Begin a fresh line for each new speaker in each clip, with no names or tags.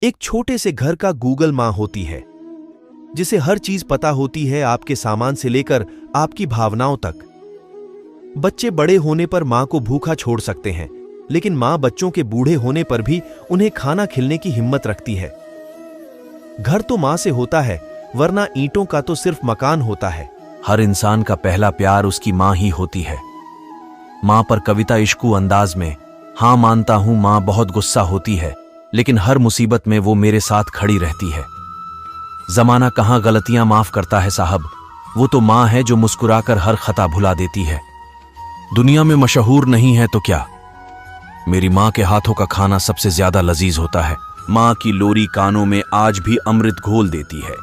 एक छोटे से घर का गूगल माँ होती है, जिसे हर चीज पता होती है, आपके सामान से लेकर आपकी भावनाओं तक। बच्चे बड़े होने पर माँ को भूखा छोड़ सकते हैं, लेकिन माँ बच्चों के बूढ़े होने पर भी उन्हें खाना खिलाने की हिम्मत रखती है। घर तो माँ से होता है, वरना ईंटों का तो सिर्फ मकान होता है।
हर इंसान का पहला प्यार उसकी माँ ही होती है। माँ पर कविता इश्कू अंदाज में, हाँ मानता हूं माँ बहुत गुस्सा होती है, लेकिन हर मुसीबत में वो मेरे साथ खड़ी रहती है। जमाना कहाँ गलतियां माफ करता है साहब, वो तो माँ है जो मुस्कुराकर हर खता भुला देती है। दुनिया में मशहूर नहीं है तो क्या, मेरी माँ के हाथों का खाना सबसे ज्यादा लजीज होता है। माँ की लोरी कानों में आज भी अमृत घोल देती है।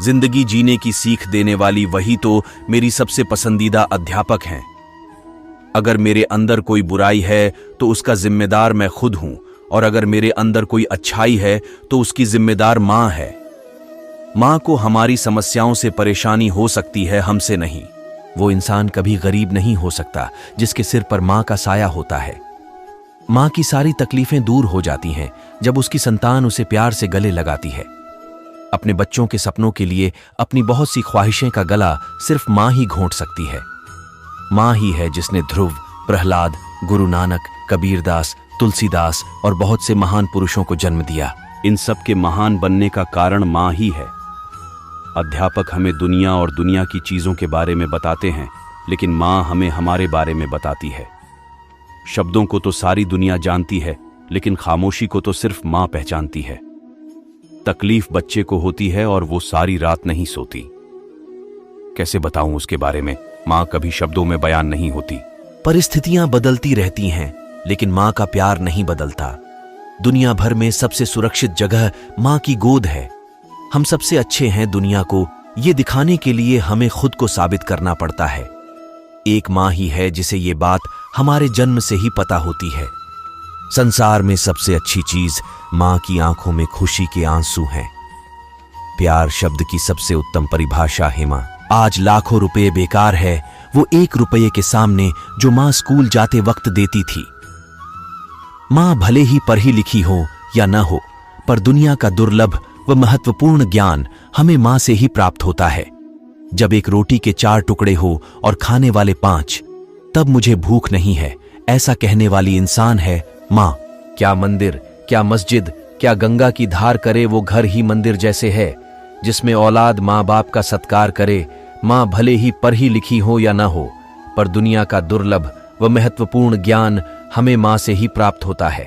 जिंदगी जीने की सीख देने वाली वही तो मेरी सबसे पसंदीदा अध्यापक हैं। अगर मेरे अंदर कोई बुराई है तो उसका जिम्मेदार मैं खुद हूं, और अगर मेरे अंदर कोई अच्छाई है तो उसकी जिम्मेदार माँ है। माँ को हमारी समस्याओं से परेशानी हो सकती है, हमसे नहीं। वो इंसान कभी गरीब नहीं हो सकता जिसके सिर पर माँ का साया होता है। माँ की सारी तकलीफें दूर हो जाती हैं जब उसकी संतान उसे प्यार से गले लगाती है। अपने बच्चों के सपनों के लिए अपनी बहुत सी ख्वाहिशें का गला सिर्फ माँ ही घोंट सकती है। माँ ही है जिसने ध्रुव, प्रहलाद, गुरु नानक, कबीरदास, तुलसीदास और बहुत से महान पुरुषों को जन्म दिया। इन सब के महान बनने का कारण माँ ही है। अध्यापक हमें दुनिया और दुनिया की चीजों के बारे में बताते हैं, लेकिन माँ हमें हमारे बारे में बताती है। शब्दों को तो सारी दुनिया जानती है, लेकिन खामोशी को तो सिर्फ माँ पहचानती है। तकलीफ बच्चे को होती है और वो सारी रात नहीं सोती। कैसे बताऊं उसके बारे में, माँ कभी शब्दों में बयान नहीं होती। परिस्थितियां बदलती रहती हैं, लेकिन माँ का प्यार नहीं बदलता। दुनिया भर में सबसे सुरक्षित जगह माँ की गोद है। हम सबसे अच्छे हैं दुनिया को ये दिखाने के लिए हमें खुद को साबित करना पड़ता है। एक माँ ही है जिसे ये बात हमारे जन्म से ही पता होती है। संसार में सबसे अच्छी चीज माँ की आंखों में खुशी के आंसू हैं। प्यार शब्द की सबसे उत्तम परिभाषा है माँ। आज लाखों रुपए बेकार है वो 1 रुपये के सामने जो माँ स्कूल जाते वक्त देती थी। माँ भले ही पढ़ी लिखी हो या न हो, पर दुनिया का दुर्लभ व महत्वपूर्ण ज्ञान हमें माँ से ही प्राप्त होता है। जब एक रोटी के 4 टुकड़े हो और खाने वाले 5, तब मुझे भूख नहीं है, ऐसा कहने वाली इंसान है माँ। क्या मंदिर, क्या मस्जिद, क्या गंगा की धार करे वो घर ही मंदिर जैसे है, जिसमें औलाद माँ बाप का सत्कार करे। माँ भले ही पढ़ी लिखी हो या न हो, पर दुनिया का दुर्लभ व महत्वपूर्ण ज्ञान हमें माँ से ही प्राप्त होता है।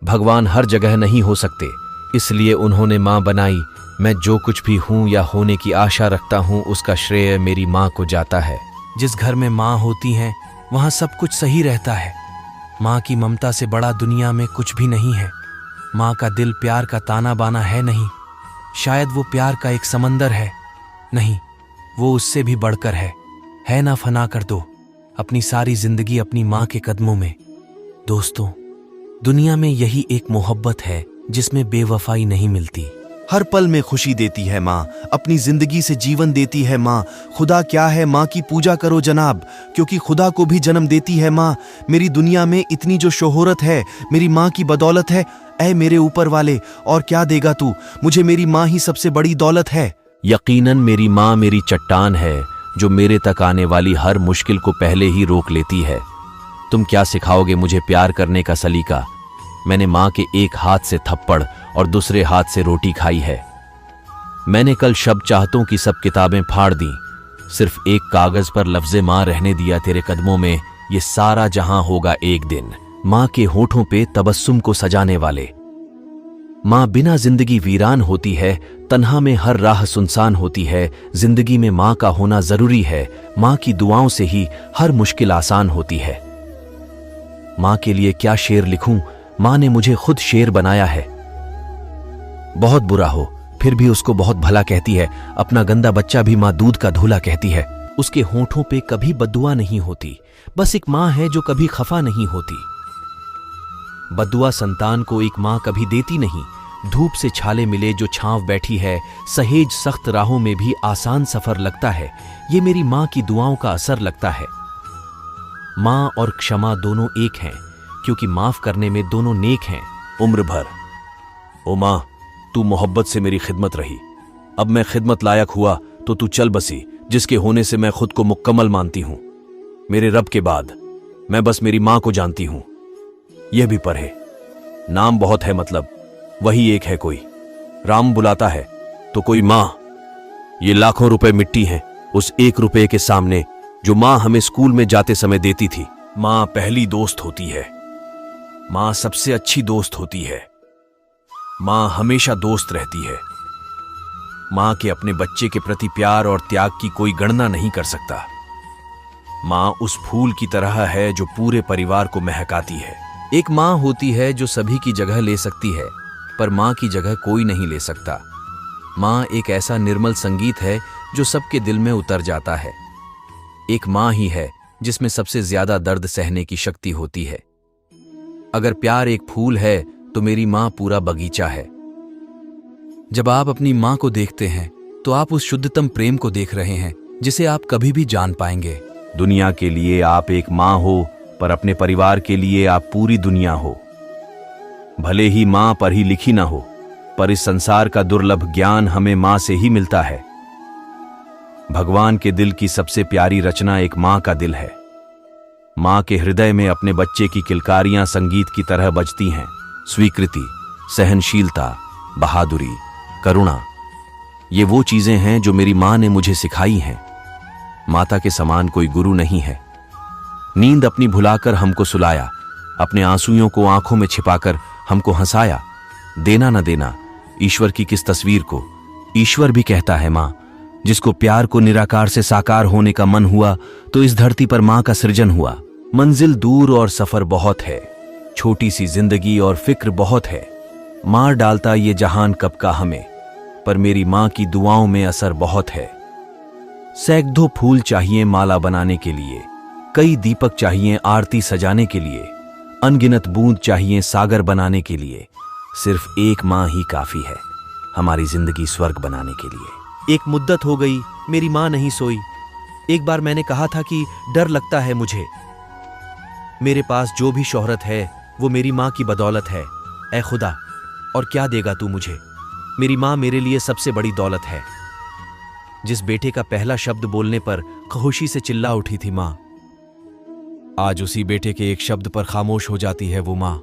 भगवान हर जगह नहीं हो सकते, इसलिए उन्होंने माँ बनाई। मैं जो कुछ भी हूँ या होने की आशा रखता हूँ, उसका श्रेय मेरी माँ को जाता है। जिस घर में माँ होती है वहाँ सब कुछ सही रहता है। माँ की ममता से बड़ा दुनिया में कुछ भी नहीं है। माँ का दिल प्यार का ताना बाना है नहीं, शायद वो प्यार का एक समंदर है। नहीं, वो उससे भी बढ़कर है ना। फना कर दो अपनी सारी जिंदगी अपनी माँ के कदमों में। दोस्तों, दुनिया में यही एक मोहब्बत है जिसमें बेवफाई नहीं मिलती।
हर पल में खुशी देती है माँ, अपनी जिंदगी से जीवन देती है माँ। खुदा क्या है, माँ की पूजा करो जनाब, क्योंकि खुदा को भी जन्म देती है माँ। मेरी दुनिया में इतनी जो शोहरत है मेरी माँ की बदौलत है। ऐ मेरे ऊपर वाले, और क्या देगा तू, मुझे मेरी माँ ही सबसे बड़ी दौलत है।
यकीनन मेरी माँ मेरी चट्टान है जो मेरे तक आने वाली हर मुश्किल को पहले ही रोक लेती है। तुम क्या सिखाओगे मुझे प्यार करने का सलीका? मैंने माँ के एक हाथ से थप्पड़ और दूसरे हाथ से रोटी खाई है। मैंने कल शब चाहतों की सब किताबें फाड़ दी, सिर्फ एक कागज पर लफ्ज़े माँ रहने दिया तेरे कदमों में। ये सारा जहां होगा एक दिन। माँ के होठों पे तबस्सुम को सजाने वाले। माँ बिना जिंदगी वीरान होती है, तन्हा में हर राह सुनसान होती है। जिंदगी में माँ का होना जरूरी है, माँ की दुआओं से ही हर मुश्किल आसान होती है। माँ के लिए क्या शेर लिखूं, माँ ने मुझे खुद शेर बनाया है। बहुत बुरा हो फिर भी उसको बहुत भला कहती है। अपना गंदा बच्चा भी माँ दूध का धूला कहती है। उसके होठों पे कभी बद्दुआ नहीं होती, बस एक माँ है जो कभी खफा नहीं होती। बद्दुआ संतान को एक माँ कभी देती नहीं। धूप से छाले मिले जो छांव बैठी है, सहेज सख्त राहों में भी आसान सफर लगता है। ये मेरी माँ की दुआओं का असर लगता है। माँ और क्षमा दोनों एक हैं, क्योंकि माफ करने में दोनों नेक हैं। उम्र भर ओ माँ, तू मोहब्बत से मेरी खिदमत रही। अब मैं खिदमत लायक हुआ तो तू चल बसी, जिसके होने से मैं खुद को मुकम्मल मानती हूं। मेरे रब के बाद मैं बस मेरी मां को जानती हूं। यह भी पढ़े, नाम बहुत है मतलब वही एक है कोई। राम बुलाता है तो कोई मां। ये लाखों रुपए मिट्टी हैं उस 1 रुपए के सामने जो मां हमें स्कूल में जाते समय देती थी। मां पहली दोस्त होती है, मां सबसे अच्छी दोस्त होती है, मां हमेशा दोस्त रहती है। मां के अपने बच्चे के प्रति प्यार और त्याग की कोई गणना नहीं कर सकता। मां उस फूल की तरह है जो पूरे परिवार को महकाती है। एक मां होती है जो सभी की जगह ले सकती है, पर मां की जगह कोई नहीं ले सकता। मां एक ऐसा निर्मल संगीत है जो सबके दिल में उतर जाता है। एक मां ही है जिसमें सबसे ज्यादा दर्द सहने की शक्ति होती है। अगर प्यार एक फूल है तो मेरी मां पूरा बगीचा है। जब आप अपनी मां को देखते हैं तो आप उस शुद्धतम प्रेम को देख रहे हैं जिसे आप कभी भी जान पाएंगे। दुनिया के लिए आप एक मां हो, पर अपने परिवार के लिए आप पूरी दुनिया हो। भले ही मां पर ही लिखी ना हो, पर इस संसार का दुर्लभ ज्ञान हमें मां से ही मिलता है। भगवान के दिल की सबसे प्यारी रचना एक मां का दिल है। मां के हृदय में अपने बच्चे की किलकारियां संगीत की तरह बजती हैं। स्वीकृति, सहनशीलता, बहादुरी, करुणा, ये वो चीजें हैं जो मेरी मां ने मुझे सिखाई हैं। माता के समान कोई गुरु नहीं है। नींद अपनी भुलाकर हमको सुलाया, अपने आंसुओं को आंखों में छिपाकर हमको हंसाया। देना न देना ईश्वर की किस तस्वीर को ईश्वर भी कहता है मां। जिसको प्यार को निराकार से साकार होने का मन हुआ तो इस धरती पर मां का सृजन हुआ। मंजिल दूर और सफर बहुत है, छोटी सी जिंदगी और फिक्र बहुत है। मार डालता ये जहान कब का हमें, पर मेरी मां की दुआओं में असर बहुत है। सैकड़ों फूल चाहिए माला बनाने के लिए, कई दीपक चाहिए आरती सजाने के लिए, अनगिनत बूंद चाहिए सागर बनाने के लिए। सिर्फ एक मां ही काफी है हमारी जिंदगी स्वर्ग बनाने के लिए।
एक मुद्दत हो गई मेरी मां नहीं सोई। एक बार मैंने कहा था कि डर लगता है मुझे। मेरे पास जो भी शोहरत है वो मेरी मां की बदौलत है। ऐ खुदा, और क्या देगा तू मुझे? मेरी मां मेरे लिए सबसे बड़ी दौलत है। जिस बेटे का पहला शब्द बोलने पर खुशी से चिल्ला उठी थी मां, आज उसी बेटे के एक शब्द पर खामोश हो जाती है वो मां।